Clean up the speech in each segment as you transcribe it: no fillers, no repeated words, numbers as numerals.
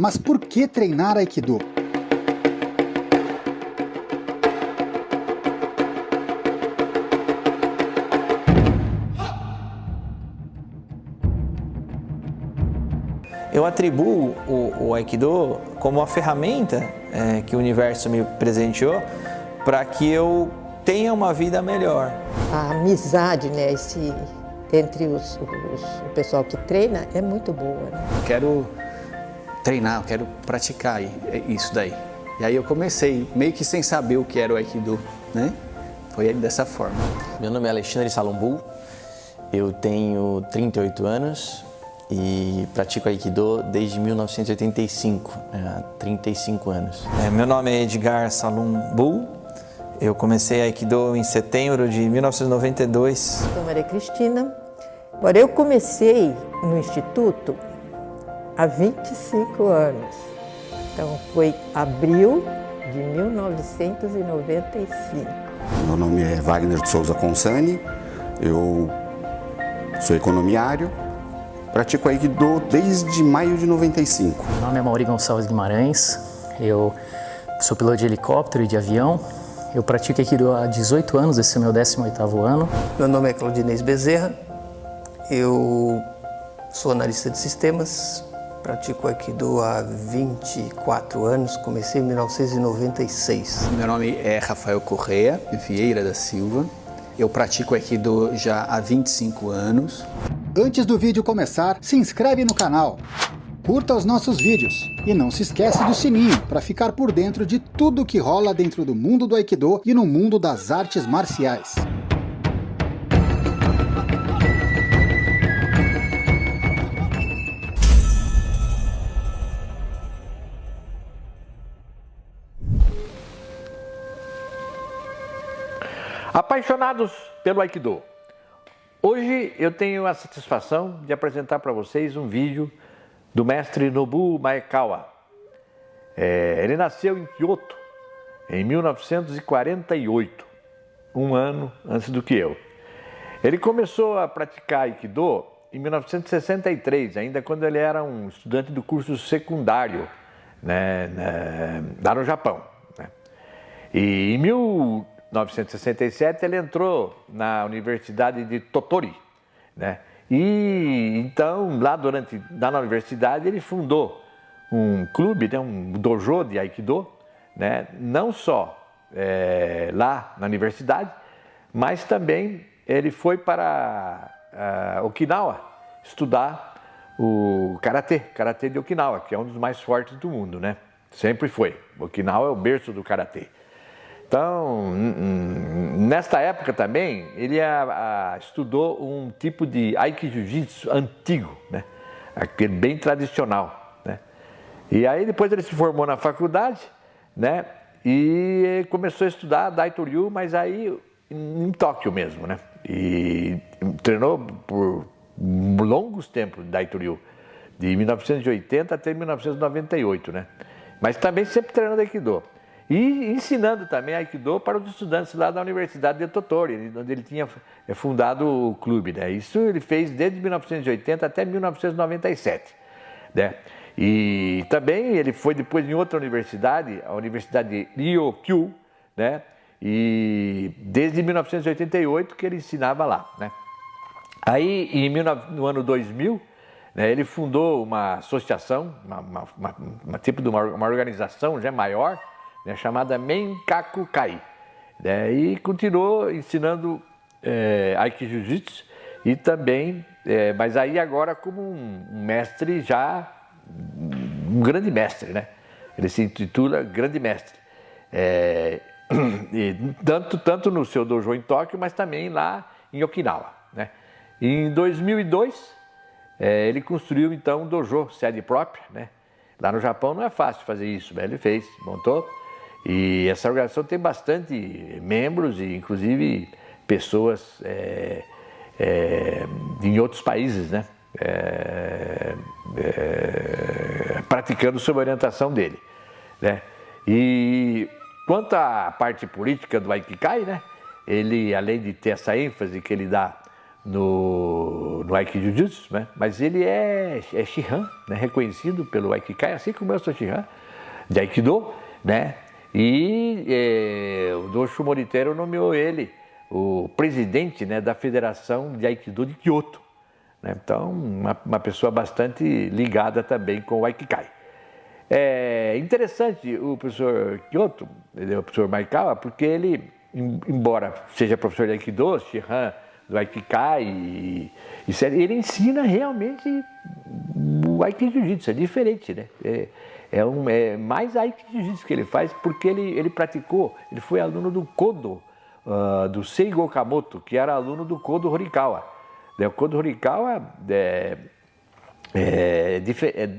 Mas por que treinar Aikido? Eu atribuo o Aikido como uma ferramenta que o universo me presenteou para que eu tenha uma vida melhor. A amizade, né, entre o pessoal que treina é muito boa. Né? Eu quero treinar, eu quero praticar isso daí. E aí eu comecei, meio que sem saber o que era o Aikido, né? Foi dessa forma. Meu nome é Alexandre Salombu, eu tenho 38 anos e pratico Aikido desde 1985, há 35 anos. Meu nome é Edgar Salombu, eu comecei Aikido em setembro de 1992. Sou Maria Cristina. Agora, eu comecei no Instituto há 25 anos. Então, foi abril de 1995. Meu nome é Wagner de Souza Consani, eu sou economiário, pratico Aikido desde maio de 95. Meu nome é Mauri Gonçalves Guimarães, eu sou piloto de helicóptero e de avião. Eu pratico Aikido há 18 anos, esse é o meu 18º ano. Meu nome é Claudinei Bezerra, eu sou analista de sistemas, pratico Aikido há 24 anos, comecei em 1996. Meu nome é Rafael Correia Vieira da Silva, eu pratico Aikido já há 25 anos. Antes do vídeo começar, se inscreve no canal, curta os nossos vídeos e não se esquece do sininho para ficar por dentro de tudo que rola dentro do mundo do Aikido e no mundo das artes marciais. Apaixonados pelo Aikido, hoje eu tenho a satisfação de apresentar para vocês um vídeo do mestre Nobuo Maekawa. Ele nasceu em Kyoto em 1948, um ano antes do que eu. Ele começou a praticar Aikido em 1963, ainda quando ele era um estudante do curso secundário, lá no Japão. E em 1967 ele entrou na Universidade de Tottori, E então lá na universidade ele fundou um clube, um dojo de Aikido, não só lá na universidade, mas também ele foi para Okinawa estudar o karatê de Okinawa, que é um dos mais fortes do mundo, Sempre foi. Okinawa é o berço do karatê. Então, nesta época também, ele estudou um tipo de Aikido-Jiu-Jitsu antigo, aquele bem tradicional. E aí depois ele se formou na faculdade, e começou a estudar Daitoryu, mas aí em Tóquio mesmo, E treinou por longos tempos Daitoryu, de 1980 até 1998, Mas também sempre treinando Aikido. E ensinando também Aikido para os estudantes lá da Universidade de Tottori, onde ele tinha fundado o clube. Isso ele fez desde 1980 até 1997. E também ele foi depois em outra universidade, a Universidade de Ryokyu, e desde 1988 que ele ensinava lá. Aí, no ano 2000, ele fundou uma associação, uma organização já maior, chamada Menkaku-kai, e continuou ensinando Aikido-Jiu-Jitsu e também, mas aí agora como um mestre já, um grande mestre, Ele se intitula Grande Mestre, e tanto no seu dojo em Tóquio, mas também lá em Okinawa, E em 2002, ele construiu então um dojo, sede própria, Lá no Japão não é fácil fazer isso, ele fez, montou. E essa organização tem bastante membros e, inclusive, pessoas em outros países, praticando sob a orientação dele. E quanto à parte política do Aikikai, ele, além de ter essa ênfase que ele dá no Aikido Jiu-Jitsu, né? Mas ele é Shihan, né? Reconhecido pelo Aikikai, assim como eu sou Shihan, de Aikido, né? E o Dosho Moriteiro nomeou ele o presidente, né, da Federação de Aikido de Kyoto, né? Então, uma pessoa bastante ligada também com o Aikikai. É interessante o professor Kyoto, o professor Maekawa, porque ele, embora seja professor de Aikido, Shihan, do Aikikai, ele ensina realmente o Aikido Jiu-Jitsu, é diferente, né? É mais Aikido Jiu-Jitsu que ele faz, porque ele praticou, ele foi aluno do Kodo, do Seigo Okamoto, que era aluno do Kodo Horikawa. O Kodo Horikawa,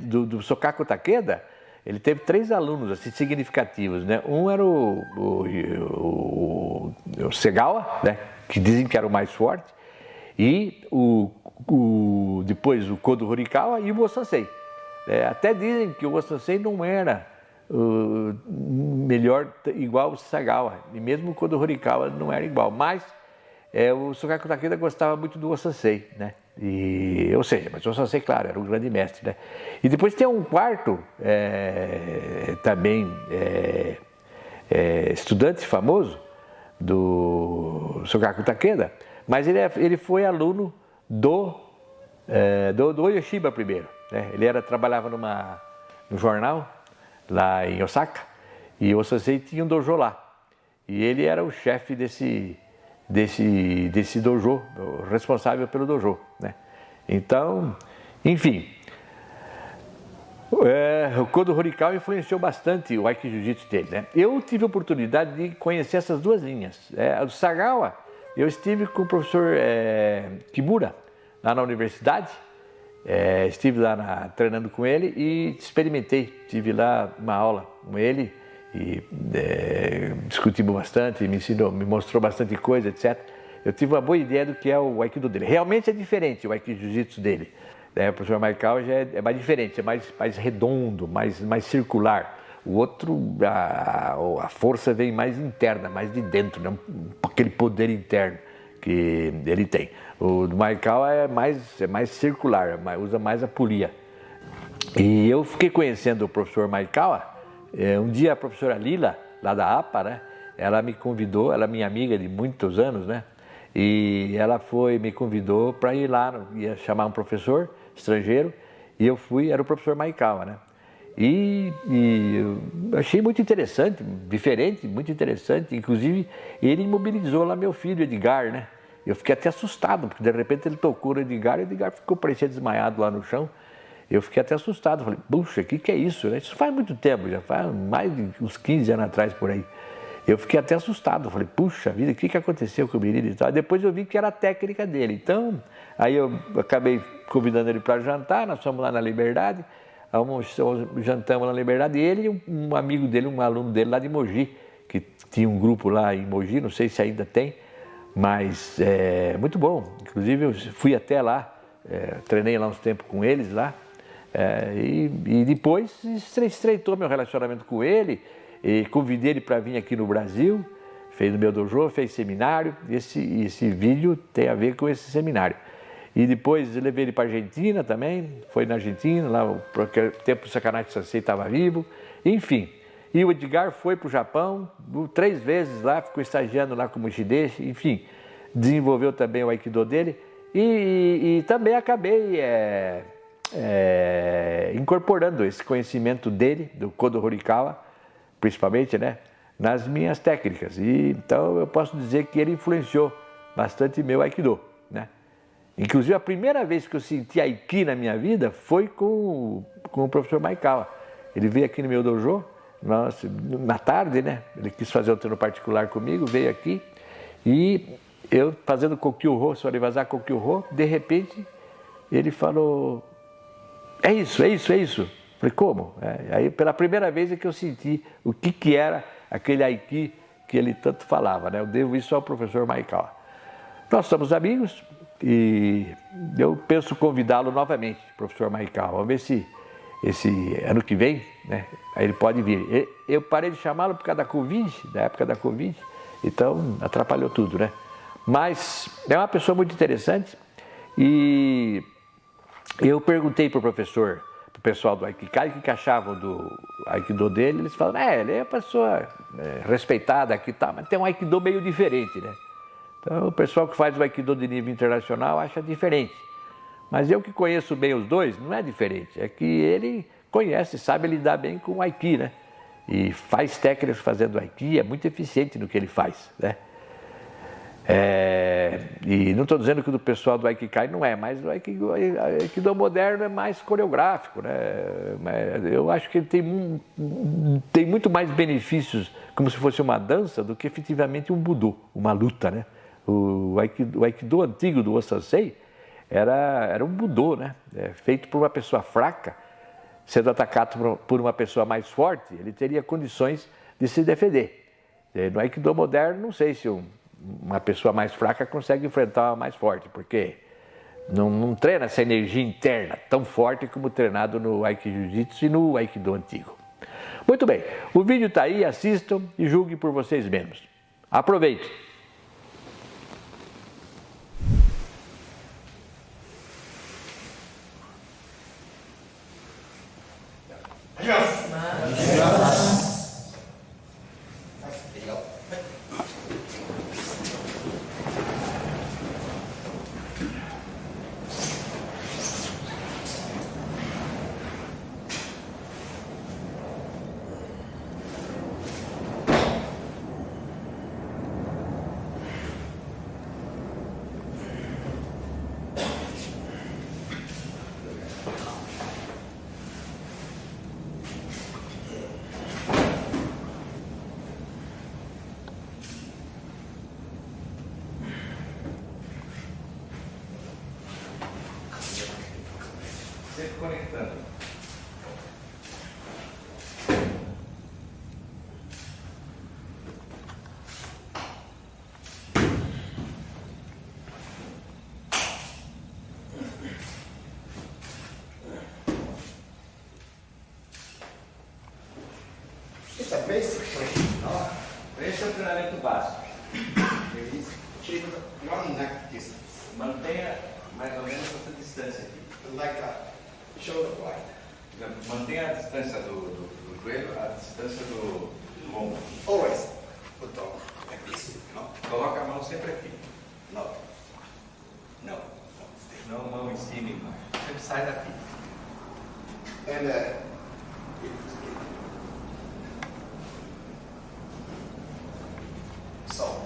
do Sokaku Takeda, ele teve 3 alunos assim, significativos, né? Um era o Segawa, né? Que dizem que era o mais forte, e depois o Kodo Horikawa e o Osansei. Até dizem que o Osansei não era melhor igual o Sagawa, e mesmo o Kodo Horikawa não era igual, mas o Sokaku Takeda gostava muito do Osansei, né? Ou seja, mas o Osansei, claro, era um grande mestre, né? E depois tem um quarto também estudante famoso do Sokaku Takeda, mas ele foi aluno do Oyoshiba primeiro, né? Ele trabalhava no jornal lá em Osaka, e o Osansei tinha um dojo lá, e ele era o chefe desse dojo, o responsável pelo dojo, né? Então, enfim, o Kodo Horikawa influenciou bastante o Aikido Jiu-Jitsu dele, né? Eu tive a oportunidade de conhecer essas 2 linhas. O Sagawa, eu estive com o professor Kimura, lá na universidade, estive lá treinando com ele e experimentei, tive lá uma aula com ele e discutimos bastante, me mostrou bastante coisa, etc. Eu tive uma boa ideia do que é o Aikido dele. Realmente é diferente o Aikido Jiu-Jitsu dele. O professor Maekawa já é mais diferente, é mais redondo, mais circular. O outro, a força vem mais interna, mais de dentro, né? Aquele poder interno que ele tem. O do Maekawa é mais circular, usa mais a polia. E eu fiquei conhecendo o professor Maekawa. Um dia a professora Lila, lá da APA, né? Ela me convidou, ela é minha amiga de muitos anos, né? E ela me convidou para ir lá, ia chamar um professor estrangeiro, e eu fui, era o professor Maekawa, né? E eu achei muito interessante, diferente, muito interessante. Inclusive, ele mobilizou lá meu filho, Edgar, né? Eu fiquei até assustado, porque de repente ele tocou no Edgar, e o Edgar ficou parecendo desmaiado lá no chão. Eu fiquei até assustado, falei, puxa, o que é isso, né? Isso faz muito tempo, já faz mais de uns 15 anos atrás por aí. Eu fiquei até assustado, falei, puxa vida, o que aconteceu com o menino e tal? Depois eu vi que era a técnica dele. Então, aí eu acabei convidando ele para jantar, nós fomos lá na Liberdade, jantamos na Liberdade, e ele e um amigo dele, um aluno dele lá de Mogi, que tinha um grupo lá em Mogi, não sei se ainda tem, mas é muito bom. Inclusive eu fui até lá, treinei lá uns tempos com eles lá, e depois estreitou meu relacionamento com ele, e convidei ele para vir aqui no Brasil, fez no meu dojo, fez seminário, esse vídeo tem a ver com esse seminário. E depois eu levei ele para a Argentina também, foi na Argentina, lá porque o tempo o Sakanashi Sensei estava vivo, enfim. E o Edgar foi para o Japão 3 vezes lá, ficou estagiando lá como Shideshi, enfim, desenvolveu também o Aikido dele e também acabei incorporando esse conhecimento dele, do Kodo Horikawa, principalmente, né, nas minhas técnicas. E então eu posso dizer que ele influenciou bastante meu Aikido, né? Inclusive a primeira vez que eu senti Aiki na minha vida foi com o professor Maekawa. Ele veio aqui no meu dojo, na tarde, né? Ele quis fazer um treino particular comigo, veio aqui e eu fazendo Kokyu-ho, Soriwaza Kokyu-ho, de repente ele falou, é isso. Falei, como? Aí pela primeira vez é que eu senti o que era aquele Aiki que ele tanto falava, né? Eu devo isso ao professor Maekawa. Nós somos amigos e eu penso convidá-lo novamente, professor Maekawa. Vamos ver se esse ano que vem, né? Aí ele pode vir. Eu parei de chamá-lo por causa da Covid, da época da Covid, então atrapalhou tudo, né? Mas é uma pessoa muito interessante e eu perguntei para o professor, para o pessoal do Aikikai, o que achavam do Aikido dele. Eles falaram, ele é uma pessoa respeitada aqui e tal, mas tem um Aikido meio diferente, né? Então o pessoal que faz o Aikido de nível internacional acha diferente. Mas eu que conheço bem os dois, não é diferente, é que ele conhece, sabe lidar bem com o Aiki, né? E faz técnicas fazendo Aiki, é muito eficiente no que ele faz, né? E não estou dizendo que o pessoal do Aikikai não é, mas o Aikido moderno é mais coreográfico, né? Eu acho que ele tem muito mais benefícios como se fosse uma dança do que efetivamente um Budo, uma luta, né? O Aikido antigo do Osansei era um Budo, né? Feito por uma pessoa fraca, sendo atacado por uma pessoa mais forte, ele teria condições de se defender. No Aikido moderno, não sei se uma pessoa mais fraca consegue enfrentar uma mais forte, porque não treina essa energia interna tão forte como treinado no Aikido-Jiu-Jitsu e no Aikido antigo. Muito bem, o vídeo está aí, assistam e julguem por vocês mesmos. Aproveitem! Sempre conectando. It's a basic training, no? Esse é o treinamento básico. Keep one neck distance. Mantenha mais ou menos essa distância aqui. Like a shoulder wide. Mantenha a distância do joelho, a distância do ombro. Always put on like this, no? Coloca a mão sempre aqui. No. No. No. Stay. Não mão em cima e embaixo. Sempre sai daqui. And so,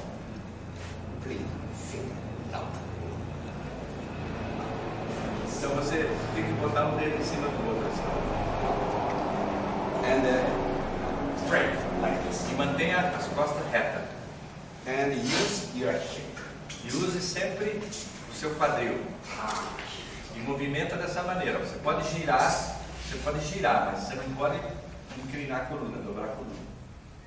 breathe, finger, out. Então você tem que botar um dedo em cima do outro assim. And straight, like this. E mantenha as costas retas. And use your hip. E use sempre o seu quadril. E movimenta dessa maneira. Você pode girar, mas você não pode inclinar a coluna, dobrar a coluna.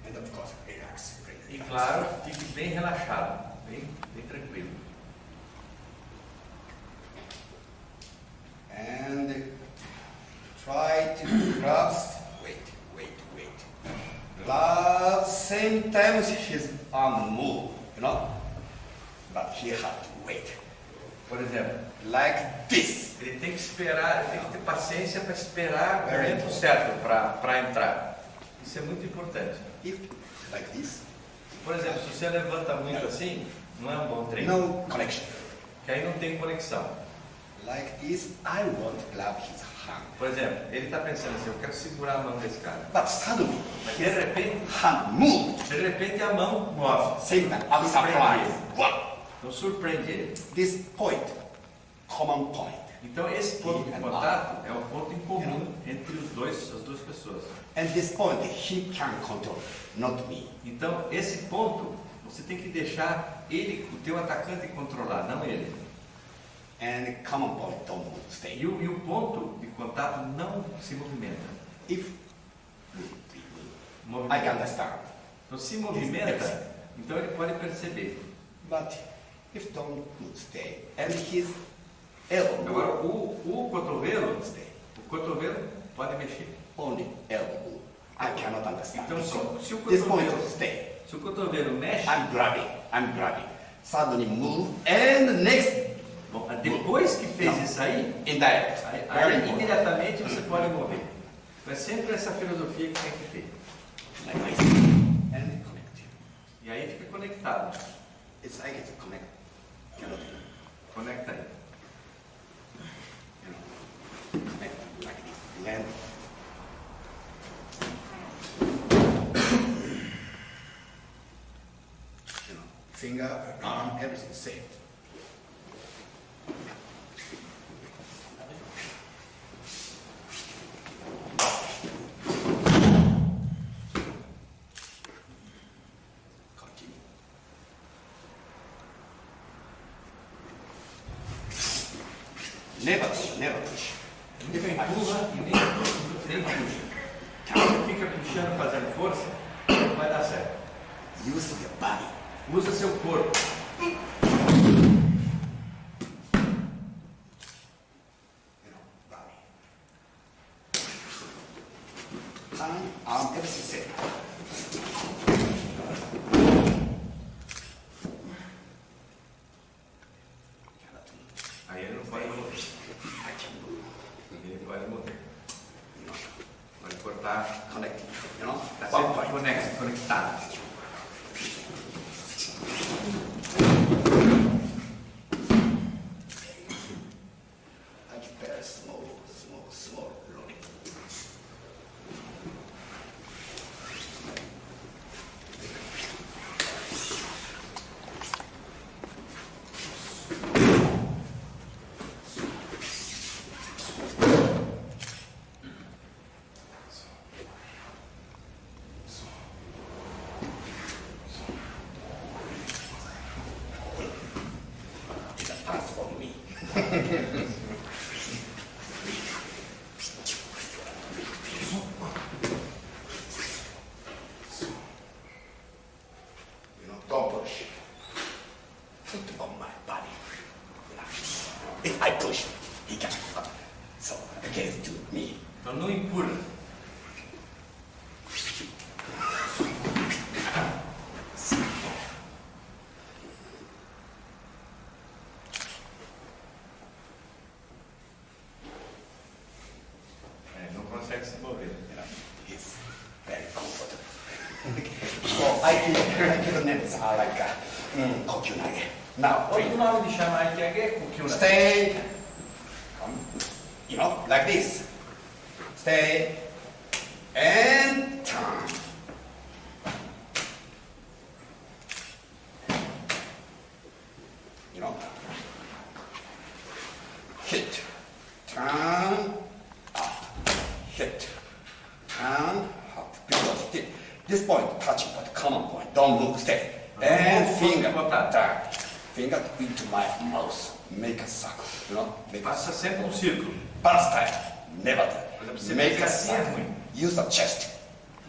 And of course, relax. E claro, fique bem relaxado, bem tranquilo. And try to grasp. Wait. Grasp. Same time his arm move, you know. But he had to wait. Por exemplo, Like this. ele tem que esperar, ele tem que ter paciência para esperar o momento certo para entrar. Isso é muito importante. If like this, Por exemplo, se você levanta muito assim, não é um bom treino. no connection. Que aí não tem conexão. Like this, I want to grab his hand. Por exemplo, ele está pensando assim, eu quero segurar a mão desse cara. But suddenly, Mas de repente, a mão move. Same time, I'm surprised. Wow. Então surpreende ele. This point, common point. Então esse ponto de contato é o ponto em comum entre as duas pessoas. And this point, he can control, not me. Então esse ponto, você tem que deixar ele, o teu atacante controlar, não ele. And common point, don't move, stay. E o ponto de contato não se movimenta. If Movimenta. I can understand. Então se movimenta, então ele pode perceber. But if don't move, stay. And his elbow, Agora o cotovelo pode mexer. only elbow. I cannot understand. Então se o This point, cotovelo, stay. se o cotovelo mexe, I'm grabbing. suddenly move, and next, Bom, depois que fez isso aí, indirect. aí imediatamente você pode mover. Então é sempre essa filosofia que tem que ter. Like this, and connect. E aí fica conectado. It's like it's connect. Conecta aí. Connect like this, and finger, arm, everything saved. Continue. Never push, never push. Nunca empurra e nem puxa. Se você fica puxando, fazendo força, não vai dar certo. Use your body. Usa seu corpo. Body. Arm, everything saved. Aí ele não pode mover. Ele pode mover. Pode cortar. Connect, you know? Está One sempre point. conectado. Like very small, rolling. It's a pass for me. You know, don't push. Put on my body. If I push, he can. So against me. Então não empurra. Não consegue se mover. It's very comfortable. So I give names are like kokyunage. Now, Outro nome de chamar aqui é Kokyunage. stay. Come. You know, like this. Stay. And turn. You know. Hit. Turn. Up. Hit. Turn. Up. Because this point touching but common point. Don't move. Stay. And finger. Turn. Finger into my mouth. Make a circle. You know. Make a Faça sempre círculo. First time, never Por exemplo, do. você Make fica a assim é circle. ruim. Use the chest.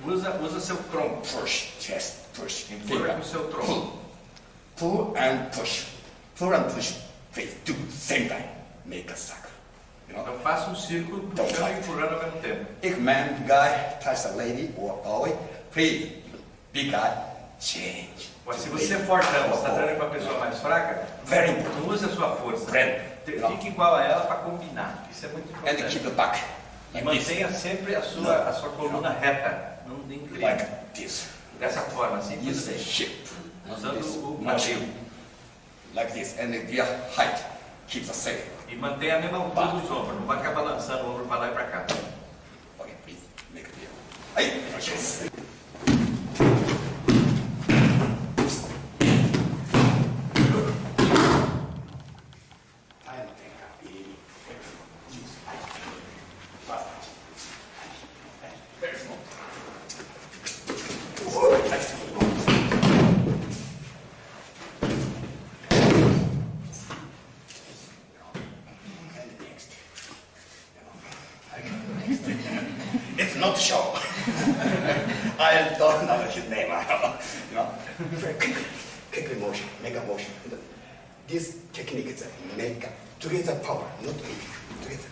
Usa seu tronco. Push, chest, push. Empurra com o seu tronco. Pull and push. Pull and push. Please do same time. Make a circle. You know. Então faça um círculo puxando e empurrando ao mesmo tempo. If man, big guy, touch the lady or boy, please, big guy, change. Mas se você é fortão, você está treinando com uma pessoa mais fraca, Very important. não use a sua força. Friend. Fique igual a ela para combinar. Isso é muito And importante. keep the back. E Like this. mantenha sempre a sua coluna reta, não incline. Like this. Dessa forma, assim. Use the hip. Usando This o much. quadril. Like this. And your height. Keep the same. E mantenha a mesma altura dos ombros. Não vai ficar balançando o ombro para lá e para cá. Okay, please, make it clear. Hey, yes. Very small. It's not show. I don't know his name. You know, very quick motion, make a motion. This technique is a make a together power, not weak, together.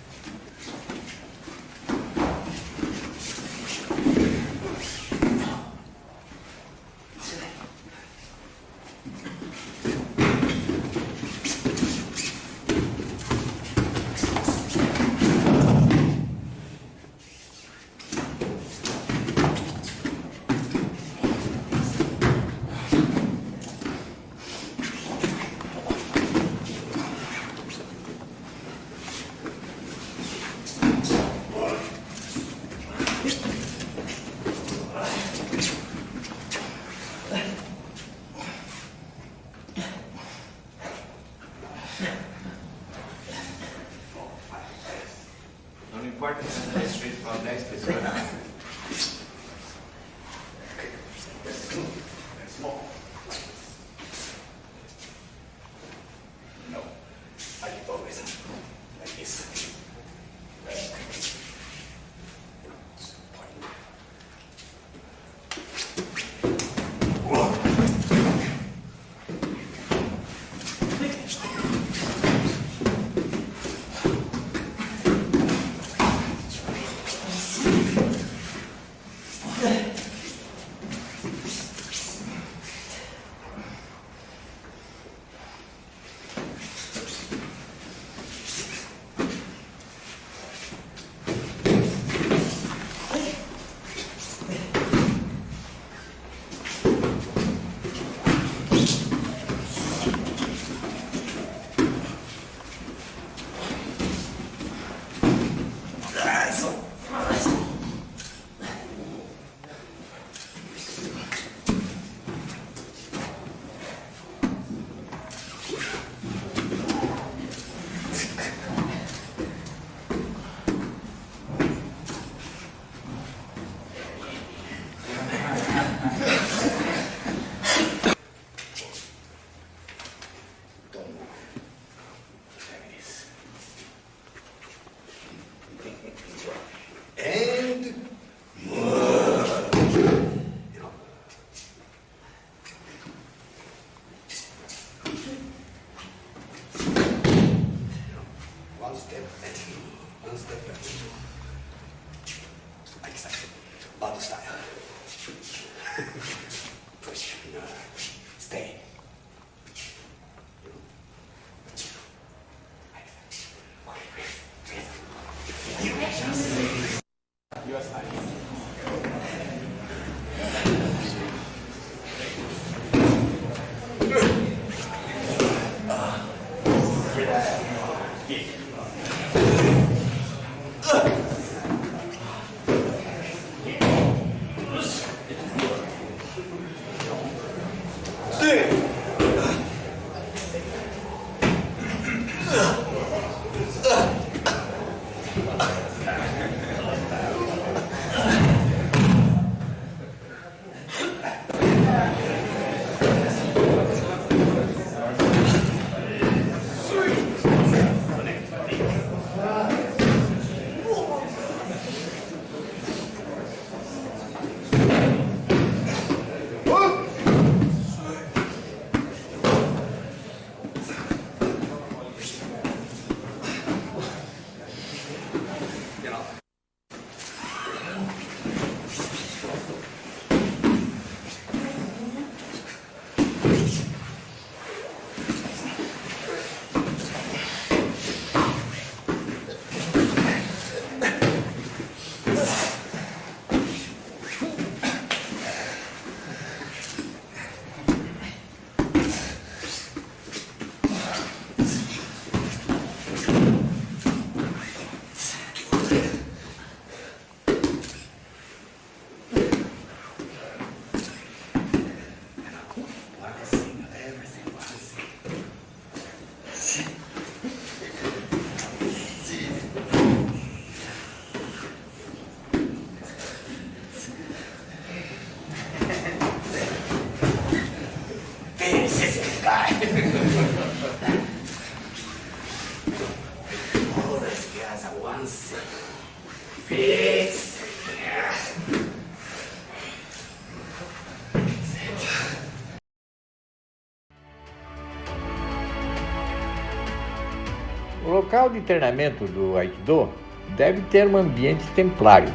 O local de treinamento do Aikido deve ter um ambiente templário,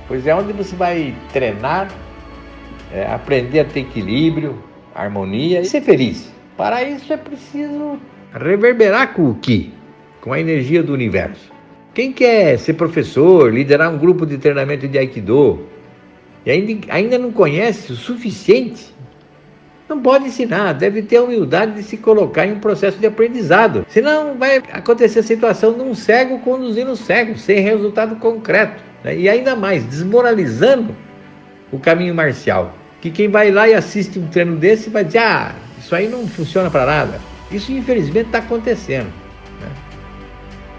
pois é onde você vai treinar, aprender a ter equilíbrio, harmonia e ser feliz. Para isso é preciso reverberar com o Ki, com a energia do universo. Quem quer ser professor, liderar um grupo de treinamento de Aikido e ainda não conhece o suficiente, não pode ensinar, deve ter a humildade de se colocar em um processo de aprendizado. Senão vai acontecer a situação de um cego conduzindo um cego, sem resultado concreto, né? E ainda mais, desmoralizando o caminho marcial. Que quem vai lá e assiste um treino desse vai dizer, isso aí não funciona para nada. Isso infelizmente está acontecendo, né?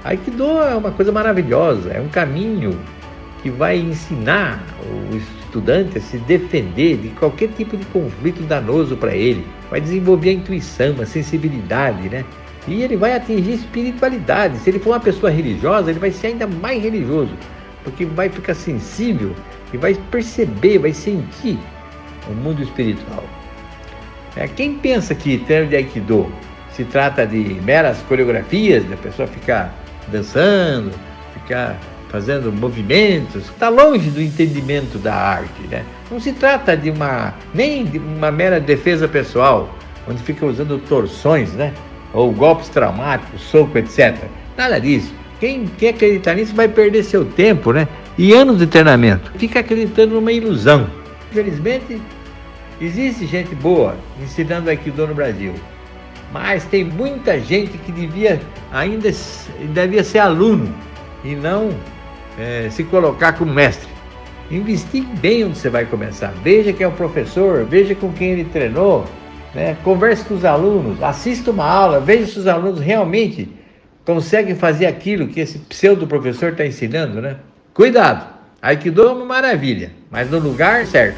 Aikido é uma coisa maravilhosa, é um caminho que vai ensinar o estudante a se defender de qualquer tipo de conflito danoso para ele, vai desenvolver a intuição, a sensibilidade, né? E ele vai atingir espiritualidade. Se ele for uma pessoa religiosa, ele vai ser ainda mais religioso, porque vai ficar sensível e vai perceber, vai sentir o mundo espiritual. Quem pensa que treino de Aikido se trata de meras coreografias, da pessoa ficar dançando, ficar fazendo movimentos, está longe do entendimento da arte, né? Não se trata nem de uma mera defesa pessoal, onde fica usando torções, né? Ou golpes traumáticos, soco, etc. Nada disso. Quem acreditar nisso vai perder seu tempo, né? E anos de treinamento. Fica acreditando numa ilusão. Infelizmente, existe gente boa ensinando Aikido no Brasil, mas tem muita gente que devia ser aluno e não se colocar como mestre. Investigue bem onde você vai começar. Veja quem é o professor, veja com quem ele treinou, né? Converse com os alunos, assista uma aula, veja se os alunos realmente conseguem fazer aquilo que esse pseudo-professor está ensinando, né? Cuidado! Aikido é uma maravilha, mas no lugar certo.